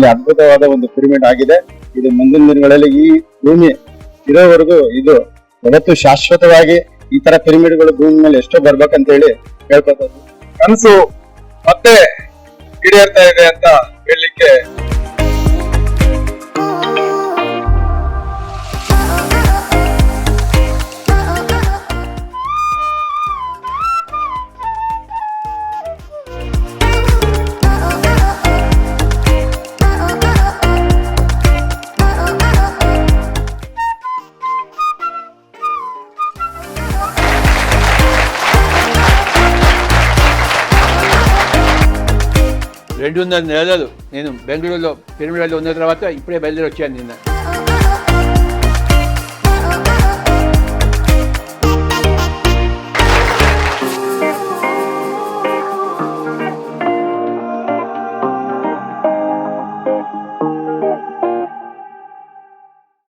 ಇಲ್ಲಿ ಅದ್ಭುತವಾದ ಒಂದು ಪಿರಮಿಡ್ ಆಗಿದೆ. ಇದು ಮುಂದಿನ ದಿನಗಳಲ್ಲಿ ಈ ಭೂಮಿ ಇರೋವರೆಗೂ ಇದು ಯಾವತ್ತು ಶಾಶ್ವತವಾಗಿ ಈ ತರ ಪಿರಮಿಡ್ಗಳು ಭೂಮಿ ಮೇಲೆ ಎಷ್ಟೋ ಬರ್ಬೇಕಂತ ಹೇಳಿ ಹೇಳ್ಕೊತಾರೆ. ಕನಸು ಮತ್ತೆ ಈಡೇರ್ತಾ ಇದೆ ಅಂತ ಹೇಳಲಿಕ್ಕೆ రెండున్నర నెలలు నేను బెంగళూరులో పిరమిడ్లో ఉన్న తర్వాత ఇప్పుడే బయలుదేరి వచ్చాను నిన్న.